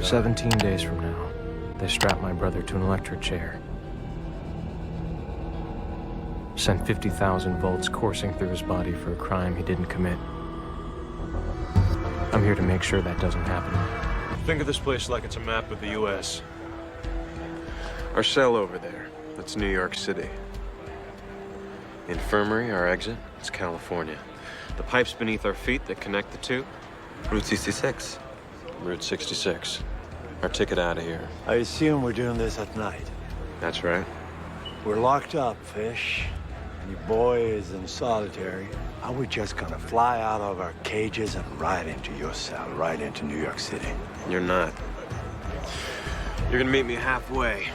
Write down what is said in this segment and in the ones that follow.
God. 17 days from now, they strap my brother to an electric chair. Send 50,000 volts coursing through his body for a crime he didn't commit. I'm here to make sure that doesn't happen. Think of this place like it's a map of the U.S. Our cell over there, that's New York City. Infirmary, our exit, it's California. The pipes beneath our feet that connect the two, Route 66. Route 66. Our ticket out of here. I assume we're doing this at night. That's right. We're locked up, Fish. Your boy is in solitary. Are we just gonna fly out of our cages and right into your cell, right into New York City? You're not. You're gonna meet me halfway.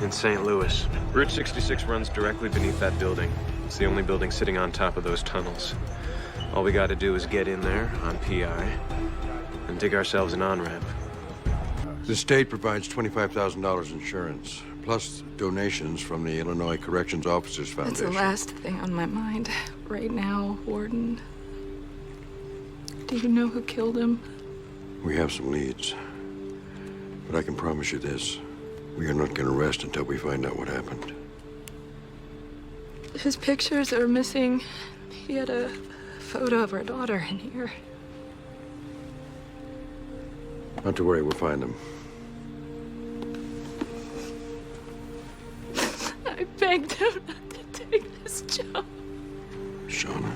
In St. Louis. Route 66 runs directly beneath that building. It's the only building sitting on top of those tunnels. All we gotta do is get in there on PI and dig ourselves an on-ramp. The state provides $25,000 insurance, plus donations from the Illinois Corrections Officers That's Foundation. the last thing on my mind right now, Warden. Do you know who killed him? We have some leads, but I can promise you this. We are not going to rest until we find out what happened. His pictures are missing. He had a photo of our daughter in here. Not to worry, we'll find them. I begged him not to take this job. Shauna,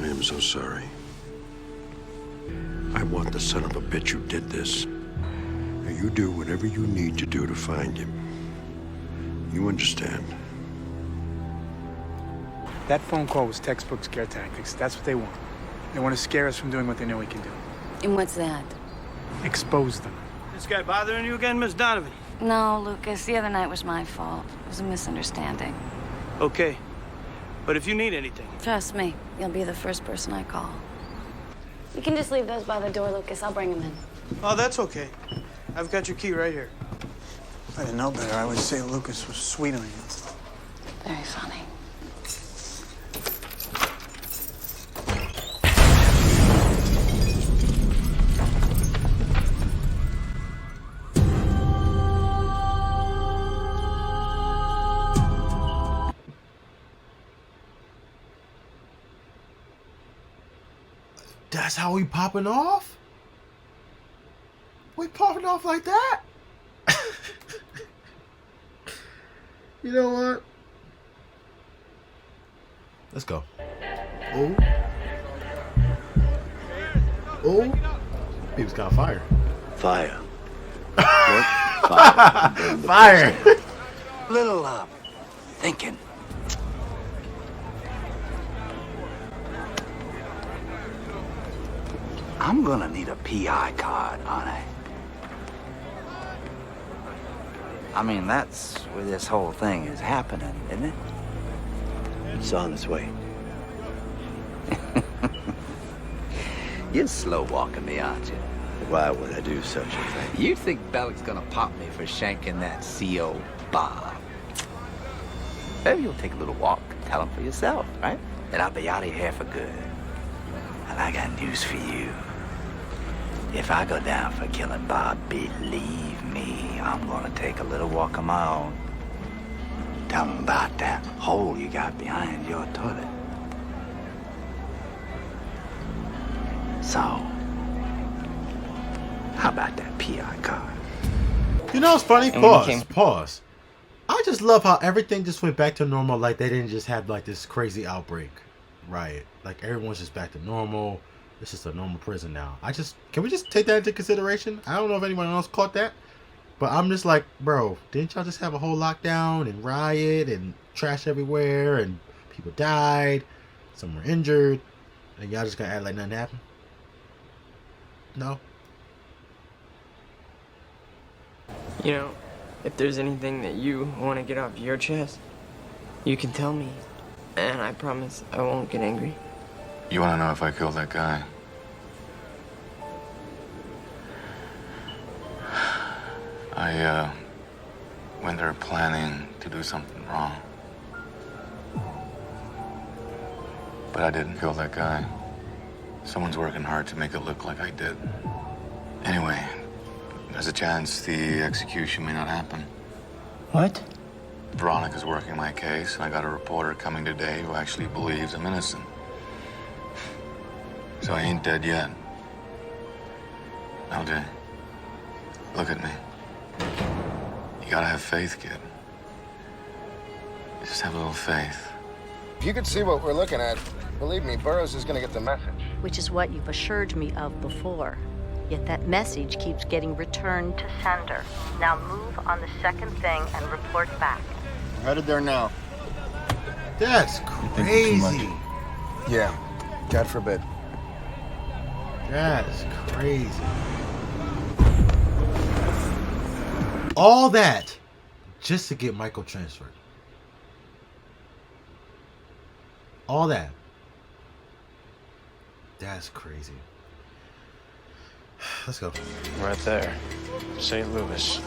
I am so sorry. I want the son of a bitch who did this. Now you do whatever you need to do to find him. You understand? That phone call was textbook scare tactics. That's what they want. They want to scare us from doing what they know we can do. And what's that? Expose them. This guy bothering you again, Miss Donovan? No, Lucas, the other night was my fault. It was a misunderstanding. Okay. But if you need anything... Trust me, you'll be the first person I call. You can just leave those by the door, Lucas. I'll bring them in. Oh, that's okay. I've got your key right here. If I didn't know better, I would say Lucas was sweet on you. Very funny. That's how we popping off? We popping off like that? You know what? Let's go. Oh. Oh. He was kind of fire. Fire. What? Fire. Fire. Little, thinking. I'm gonna need a PI card, honey. I mean, that's where this whole thing is happening, isn't it? It's on its way. You're slow walking me, aren't you? Why would I do such a thing? You think Bellick's gonna pop me for shanking that CO Bob? Maybe you'll take a little walk, tell him for yourself, right? And I'll be out of here for good. And I got news for you. If I go down for killing Bob, believe me, I'm gonna take a little walk of my own. Tell him about that hole you got behind your toilet. So, how about that PI card? You know what's funny? And when he Pause. Pause. I just love how everything just went back to normal. Like they didn't just have like this crazy outbreak, right? Like everyone's just back to normal. It's just a normal prison now. Can we just take that into consideration? I don't know if anyone else caught that, but I'm just like, bro, didn't y'all just have a whole lockdown and riot and trash everywhere and people died, some were injured, and y'all just gonna act like nothing happened? No. You know, if there's anything that you want to get off your chest, you can tell me, and I promise I won't get angry. You want to know if I killed that guy? I went there planning to do something wrong. But I didn't kill that guy. Someone's working hard to make it look like I did. Anyway, there's a chance the execution may not happen. What? Veronica's working my case, and I got a reporter coming today who actually believes I'm innocent. So I ain't dead yet. LJ, look at me. You gotta have faith, kid. Just have a little faith. If you could see what we're looking at, believe me, Burroughs is gonna get the message. Which is what you've assured me of before. Yet that message keeps getting returned to sender. Now move on the second thing and report back. We're headed there now. That's crazy. Yeah, God forbid. That is crazy. All that just to get Michael transferred. All that. That's crazy. Let's go. Right there. St. Louis.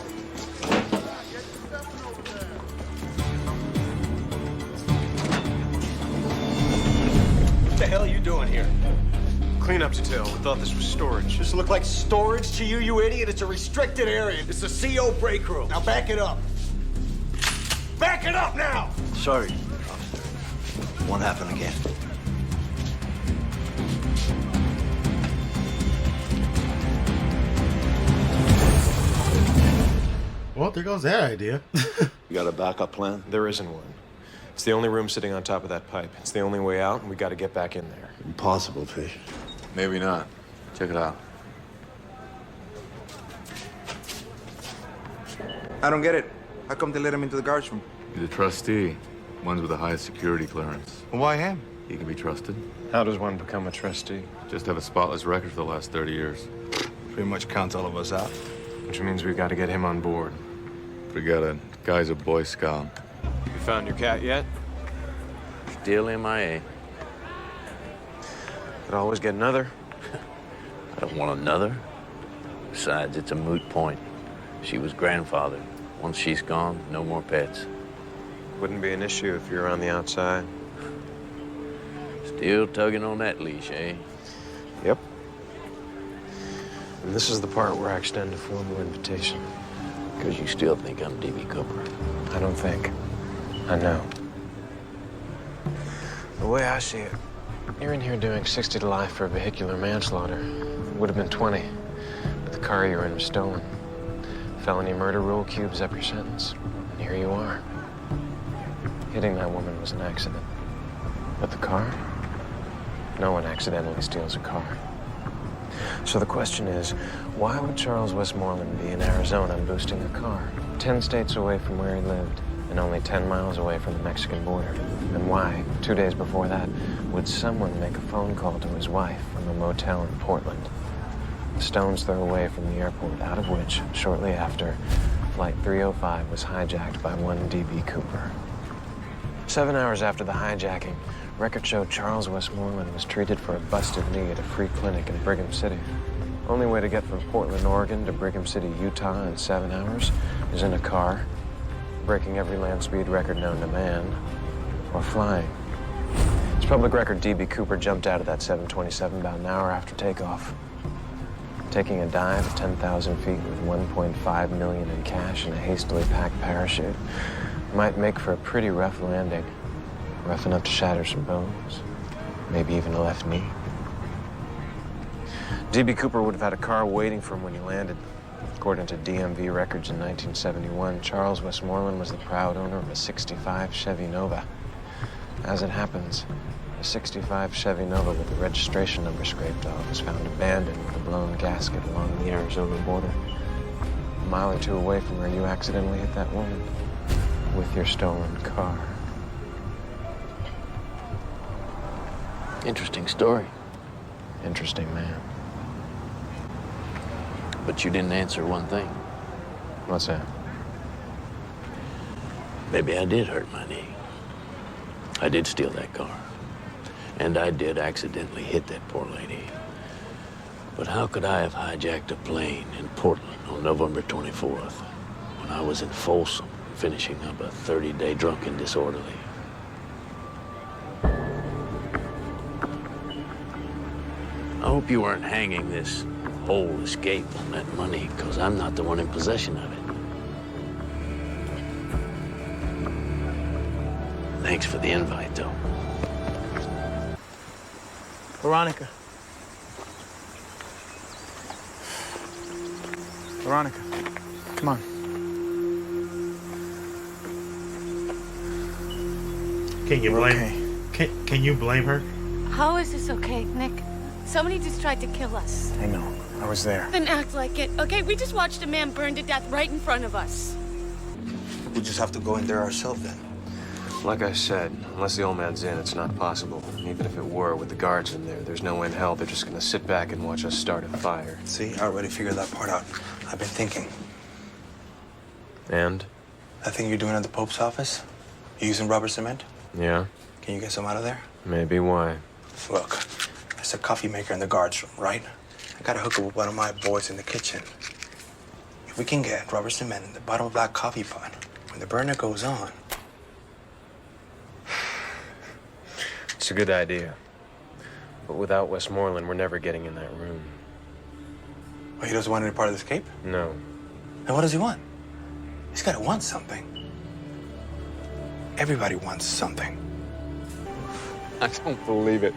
What the hell are you doing here? Cleanup detail. We thought this was storage. This look like storage to you, you idiot? It's a restricted area. It's a CO break room. Now back it up. Back it up now! Sorry, officer. Won't happen again. Well, there goes that idea. You got a backup plan? There isn't one. It's the only room sitting on top of that pipe. It's the only way out, and we got to get back in there. Impossible, Fish. Maybe not. Check it out. I don't get it. How come they let him into the guards room? He's a trustee. One's with the highest security clearance. Why him? He can be trusted. How does one become a trustee? Just have a spotless record for the last 30 years. Pretty much counts all of us out. Which means we've got to get him on board. Forget it. Guy's a Boy Scout. You found your cat yet? Still MIA. Could always get another. I don't want another. Besides, it's a moot point. She was grandfathered. Once she's gone, no more pets. Wouldn't be an issue if you were on the outside. Still tugging on that leash, eh? Yep. And this is the part where I extend a formal invitation. Because you still think I'm D.B. Cooper. I don't think. I know. The way I see it, you're in here doing 60 to life for vehicular manslaughter. Would have been 20, but the car you were in was stolen. Felony murder rule cubes up your sentence. And here you are. Hitting that woman was an accident. But the car? No one accidentally steals a car. So the question is, why would Charles Westmoreland be in Arizona boosting a car? 10 states away from where he lived, and only 10 miles away from the Mexican border. And why, 2 days before that, would someone make a phone call to his wife from a motel in Portland? A stone's throw away from the airport, out of which, shortly after, Flight 305 was hijacked by one D.B. Cooper. 7 hours after the hijacking, records showed Charles Westmoreland was treated for a busted knee at a free clinic in Brigham City. Only way to get from Portland, Oregon to Brigham City, Utah in 7 hours is in a car, breaking every land speed record known to man, or flying. It's public record D.B. Cooper jumped out of that 727 about an hour after takeoff. Taking a dive at 10,000 feet with $1.5 million in cash and a hastily packed parachute might make for a pretty rough landing. Rough enough to shatter some bones, maybe even a left knee. D.B. Cooper would have had a car waiting for him when he landed. According to DMV records in 1971, Charles Westmoreland was the proud owner of a '65 Chevy Nova. As it happens, a '65 Chevy Nova with the registration number scraped off was found abandoned with a blown gasket along the Arizona border. A mile or two away from where you accidentally hit that woman with your stolen car. Interesting story. Interesting man. But you didn't answer one thing. What's that? Maybe I did hurt my knee. I did steal that car. And I did accidentally hit that poor lady. But how could I have hijacked a plane in Portland on November 24th when I was in Folsom finishing up a 30-day drunken disorderly? I hope you weren't hanging this whole escape on that money, because I'm not the one in possession of it. Thanks for the invite, though. Veronica. Veronica, come on. Can you blame? Can you blame her? How is this okay, Nick? Somebody just tried to kill us. I know. I was there. Then act like it, okay? We just watched a man burn to death right in front of us. We'll just have to go in there ourselves then. Like I said, unless the old man's in, it's not possible. Even if it were, with the guards in there, there's no way in hell they're just gonna sit back and watch us start a fire. See, I already figured that part out. I've been thinking. And? That thing you're doing at the Pope's office? You using rubber cement? Yeah? Can you get some out of there? Maybe. Why? Look, there's a coffee maker in the guards room, right? I gotta hook up with one of my boys in the kitchen. If we can get rubber cement in the bottom of that coffee pot, when the burner goes on... It's a good idea. But without Westmoreland, we're never getting in that room. Well, he doesn't want any part of the escape? No. Then what does he want? He's gotta want something. Everybody wants something. I don't believe it.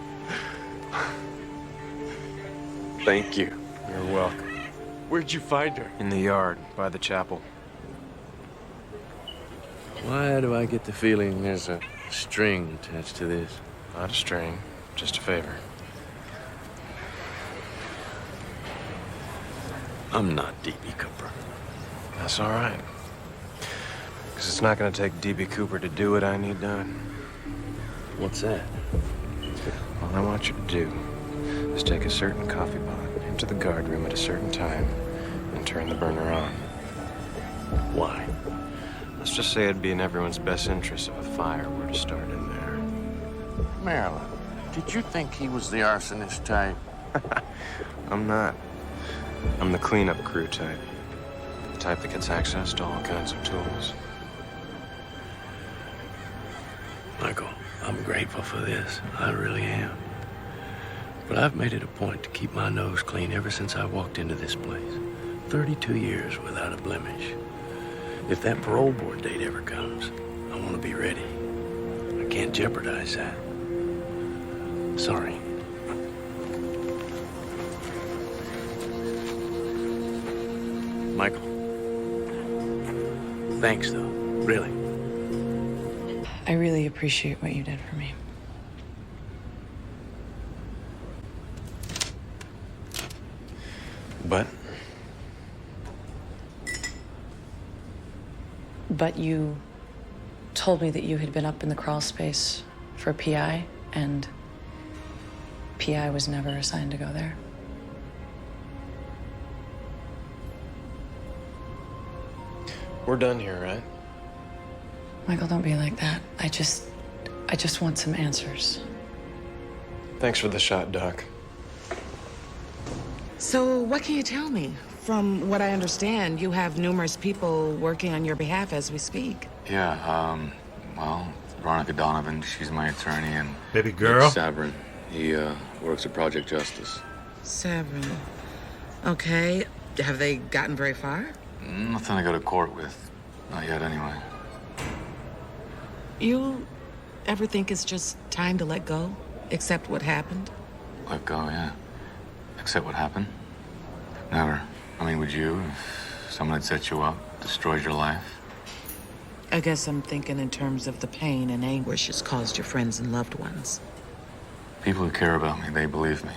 Thank you. You're welcome. Where'd you find her? In the yard, by the chapel. Why do I get the feeling there's a string attached to this? Not a string, just a favor. I'm not D.B. Cooper. That's all right. Because it's not going to take D.B. Cooper to do what I need done. What's that? All I want you to do is take a certain coffee pot into the guard room at a certain time and turn the burner on. Why? Let's just say it'd be in everyone's best interest if a fire were to start in there. Marilyn, did you think he was the arsonist type? I'm not. I'm the cleanup crew type. The type that gets access to all kinds of tools. Michael, I'm grateful for this. I really am. But I've made it a point to keep my nose clean ever since I walked into this place. 32 years without a blemish. If that parole board date ever comes, I want to be ready. I can't jeopardize that. Sorry. Michael. Thanks, though. Really. I really appreciate what you did for me. But you told me that you had been up in the crawl space for PI, and PI was never assigned to go there. We're done here, right? Michael, don't be like that. I just want some answers. Thanks for the shot, Doc. So what can you tell me? From what I understand, you have numerous people working on your behalf as we speak. Yeah, well, Veronica Donovan, she's my attorney, and... Baby girl? Sabrin, he, works at Project Justice. Sabrin. Okay. Have they gotten very far? Nothing to go to court with. Not yet, anyway. You ever think it's just time to let go? Accept what happened? Let go, yeah. Accept what happened? Never. I mean, would you, if someone had set you up, destroyed your life? I guess I'm thinking in terms of the pain and anguish it's caused your friends and loved ones. People who care about me, they believe me.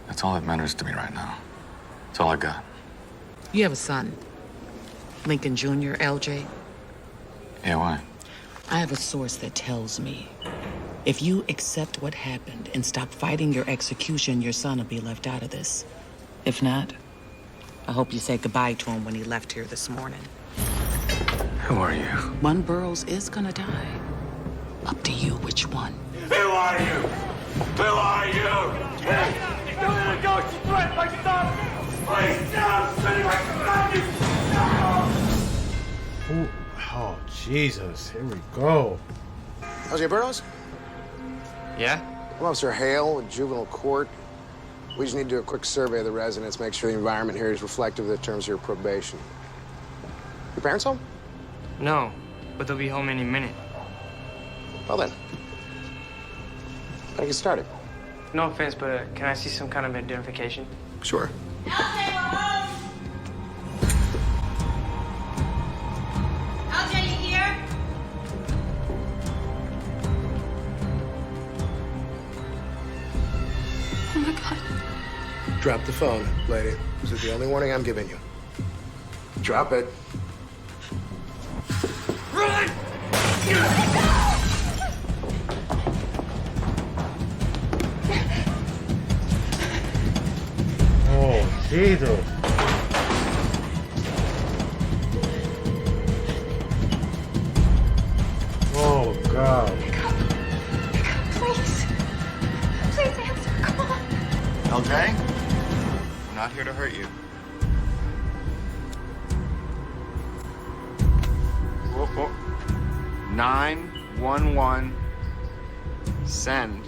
That's all that matters to me right now. That's all I got. You have a son, Lincoln Jr., LJ. Yeah, why? I have a source that tells me if you accept what happened and stop fighting your execution, your son will be left out of this. If not, I hope you say goodbye to him when he left here this morning. Who are you? One Burroughs is gonna die. Up to you which one. Who are you? Who are you? Hey! Don't let go! She threatened my son! Please, no! Send my son! No! Oh, Jesus. Here we go. LJ Burroughs? Yeah? I'm Officer Hale in juvenile court. We just need to do a quick survey of the residence, make sure the environment here is reflective of the terms of your probation. Your parents home? No, but they'll be home any minute. Well then. Let's get started. No offense, but can I see some kind of identification? Sure. LJ, you here? Oh my God. Drop the phone, lady. This is the only warning I'm giving you. Drop it. Run! Oh, Jesus. Oh, God. Please. Please answer. Come on. LJ? I'm not here to hurt you. Whoa, whoa. 911. Send.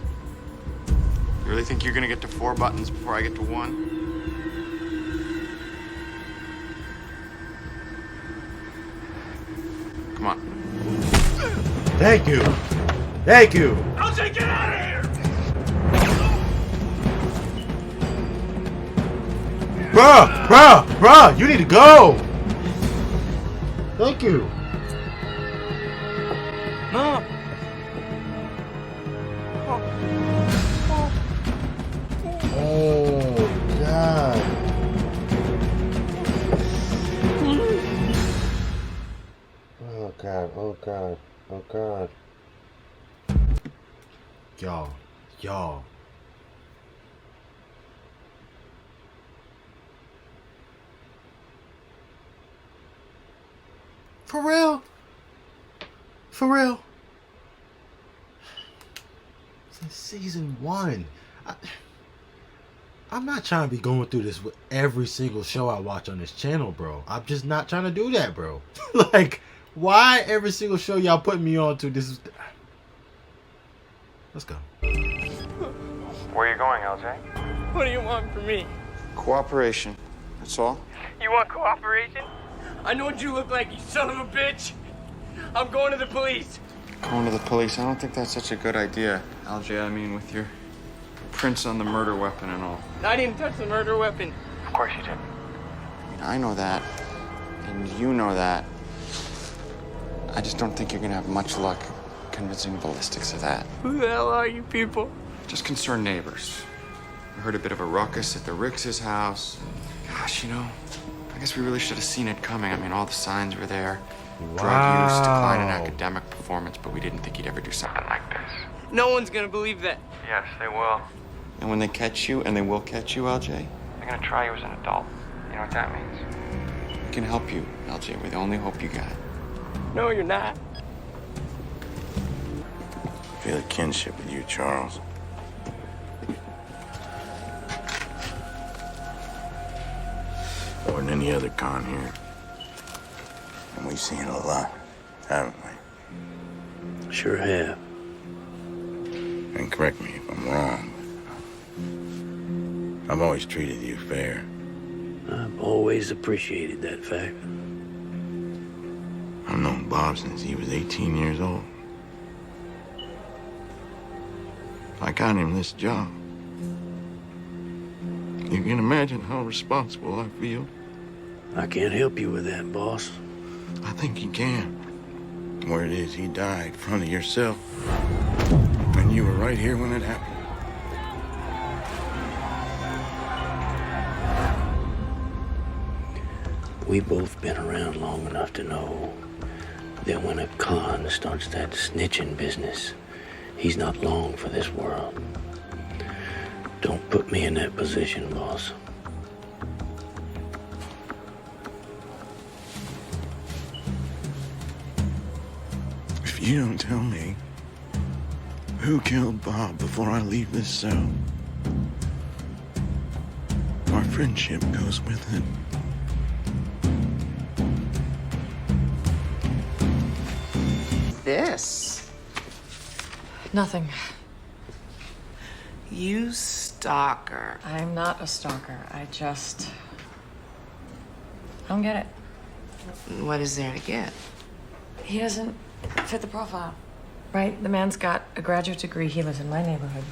You really think you're gonna get to 4 buttons before I get to 1? Come on. Thank you. Thank you. LJ, get out of here! Bruh, you need to go. Thank you. Mom! Oh, God. Oh, God. Oh, God. Oh, God. Y'all. For real? Since season 1. I'm not trying to be going through this with every single show I watch on this channel, bro. I'm just not trying to do that, bro. Like, why every single show y'all putting me on to this is... Let's go. Where are you going, LJ? What do you want from me? Cooperation. That's all. You want cooperation? I know what you look like, you son of a bitch! I'm going to the police! Going to the police? I don't think that's such a good idea, LJ. I mean, with your prints on the murder weapon and all. I didn't touch the murder weapon. Of course you did. I mean, I know that, and you know that. I just don't think you're gonna have much luck convincing ballistics of that. Who the hell are you people? Just concerned neighbors. I heard a bit of a ruckus at the Ricks' house. Gosh, you know, I guess we really should have seen it coming. I mean, all the signs were there. Drug use, decline in academic performance, but we didn't think he'd ever do something like this. No one's gonna believe that. Yes, they will. And when they catch you, and they will catch you, LJ, they're gonna try you as an adult. You know what that means? We can help you, LJ. We're the only hope you got. No, you're not. I feel a kinship with you, Charles. More than any other con here. And we've seen a lot, haven't we? Sure have. And correct me if I'm wrong, but I've always treated you fair. I've always appreciated that fact. I've known Bob since he was 18 years old. I got him this job. You can imagine how responsible I feel. I can't help you with that, boss. I think you can. Word is he died in front of yourself. And you were right here when it happened. We've both been around long enough to know that when a con starts that snitching business, he's not long for this world. Don't put me in that position, boss. If you don't tell me who killed Bob before I leave this cell, our friendship goes with it. This? Nothing. You stalker. I'm not a stalker. I don't get it. What is there to get? He doesn't fit the profile. Right? The man's got a graduate degree. He lives in my neighborhood.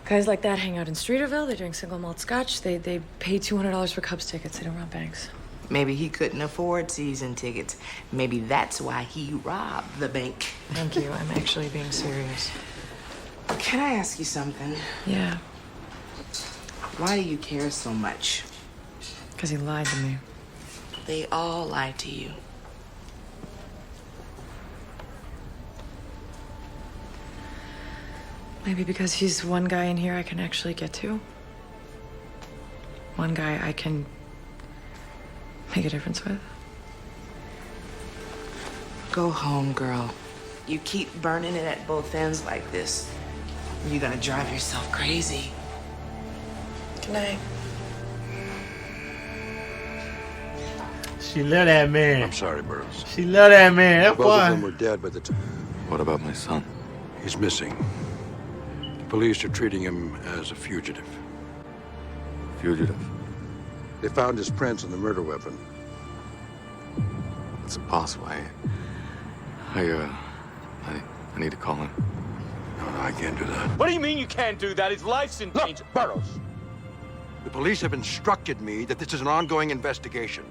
Guys like that hang out in Streeterville. They drink single malt scotch. They pay $200 for Cubs tickets. They don't rob banks. Maybe he couldn't afford season tickets. Maybe that's why he robbed the bank. Thank you. I'm actually being serious. Can I ask you something? Yeah. Why do you care so much? Because he lied to me. They all lied to you. Maybe because he's one guy in here I can actually get to. One guy I can make a difference with. Go home, girl. You keep burning it at both ends like this, you're gonna drive yourself crazy. Good night. She love that man. I'm sorry, Burroughs. She love that man. That's Both why. of them were dead by the time. What about my son? He's missing. The police are treating him as a fugitive. Fugitive? They found his prints on the murder weapon. It's impossible. I need to call him. No, I can't do that. What do you mean you can't do that? His life's in danger. Burroughs. The police have instructed me that this is an ongoing investigation.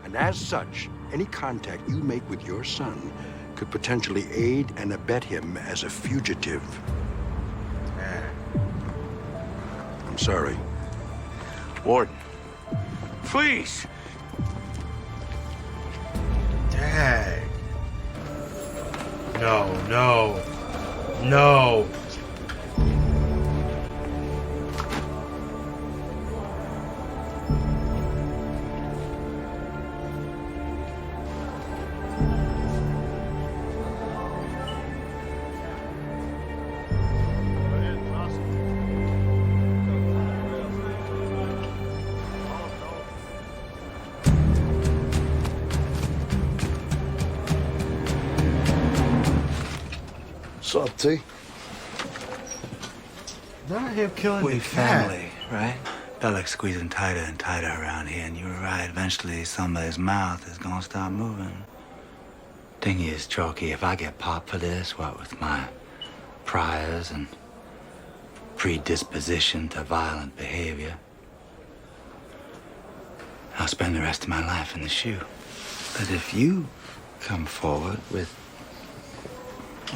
And as such, any contact you make with your son could potentially aid and abet him as a fugitive. I'm sorry. Warden, please. Dang. No. What's up, T? Not him killing We the cat. family, right? Bellic squeezing tighter and tighter around here, and you were right. Eventually, somebody's mouth is gonna start moving. Thing is, Chalky, if I get popped for this, what with my priors and predisposition to violent behavior, I'll spend the rest of my life in the shoe. But if you come forward with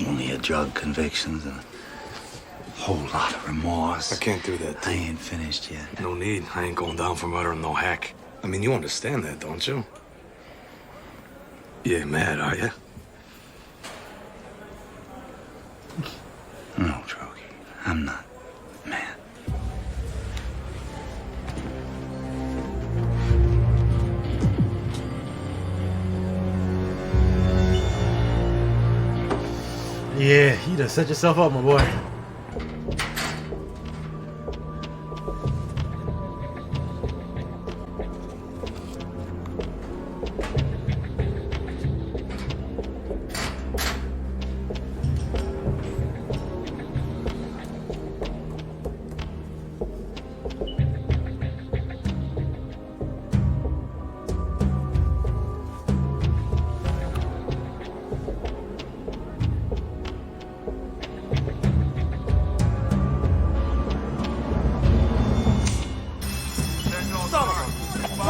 only your drug convictions and a whole lot of remorse. I can't do that. I ain't finished yet. No need. I ain't going down for murdering no hack. I mean, you understand that, don't you? You ain't mad, are you? No, Trokey. I'm not mad. Yeah, you done set yourself up, my boy.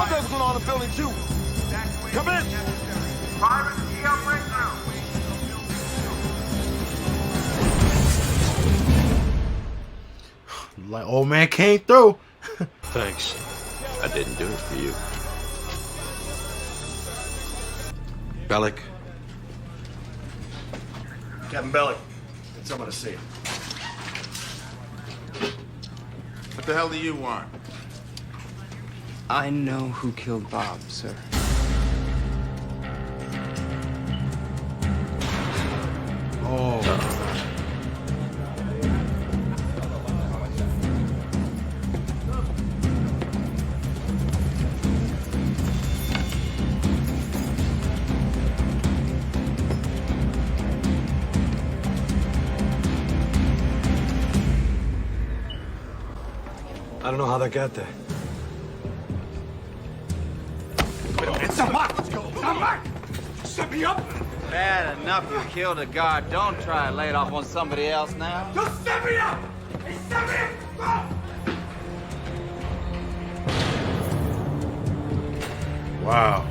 Something's going on in the building, too. Come in. Like, old man came through. Thanks. I didn't do it for you. Bellic. Captain Bellic, got someone to see. What the hell do you want? I know who killed Bob, sir. Oh. I don't know how that got there. It's a mark! Let's go! Mark! Set me up! Bad enough you killed a guard. Don't try to lay it off on somebody else now. Just set me up! Hey, set me up! Wow.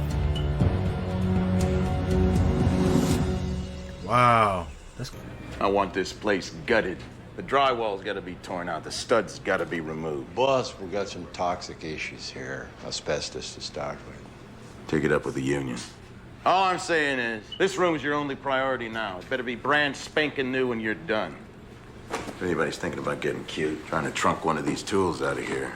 Wow. That's good. I want this place gutted. The drywall's got to be torn out. The studs got to be removed. Boss, we got some toxic issues here. Asbestos to start with. Take it up with the union. All I'm saying is, this room's your only priority now. It better be brand spanking new when you're done. If anybody's thinking about getting cute, trying to trunk one of these tools out of here,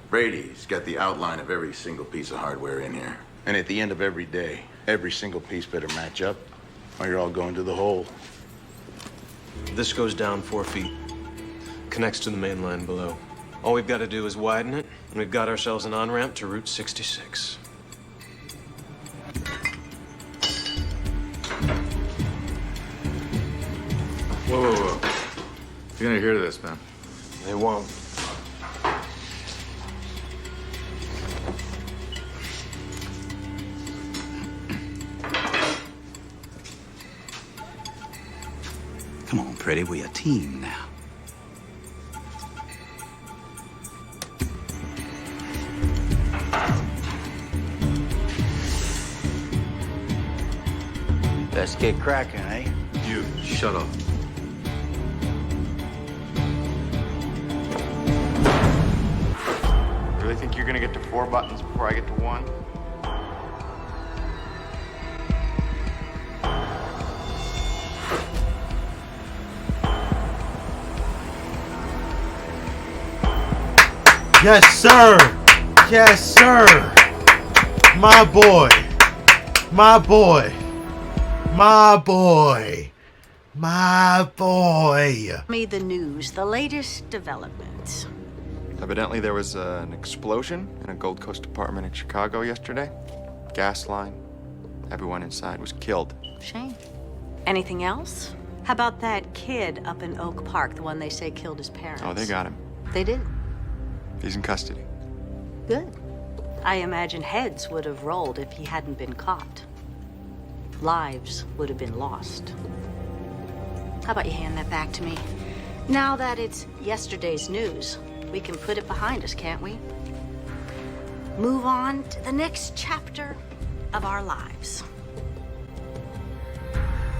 Brady's got the outline of every single piece of hardware in here. And at the end of every day, every single piece better match up, or you're all going to the hole. This goes down 4 feet. Connects to the main line below. All we've got to do is widen it, and we've got ourselves an on-ramp to Route 66. Whoa, whoa, whoa. You're gonna hear this, man. They won't. Come on, pretty. We're a team now. Let's get cracking, eh? You, shut up. Really think you're gonna get to 4 buttons before I get to 1? Yes, sir. Yes, sir. My boy. My boy. My boy. My boy. Me the news, the latest developments. Evidently, there was an explosion in a Gold Coast apartment in Chicago yesterday. Gas line. Everyone inside was killed. Shame. Anything else? How about that kid up in Oak Park, the one they say killed his parents? Oh, they got him. They did? He's in custody. Good. I imagine heads would have rolled if he hadn't been caught. Lives would have been lost. How about you hand that back to me? Now that it's yesterday's news, we can put it behind us, can't we? Move on to the next chapter of our lives.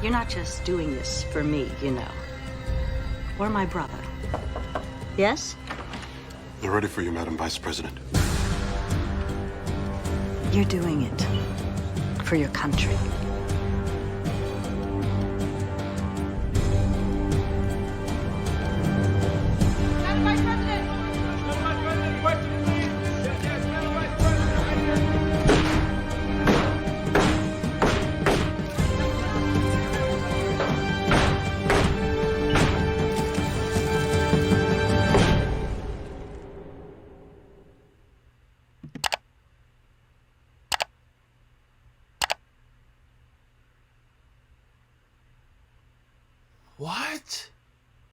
You're not just doing this for me, you know. Or my brother. Yes? They're ready for you, Madam Vice President. You're doing it for your country.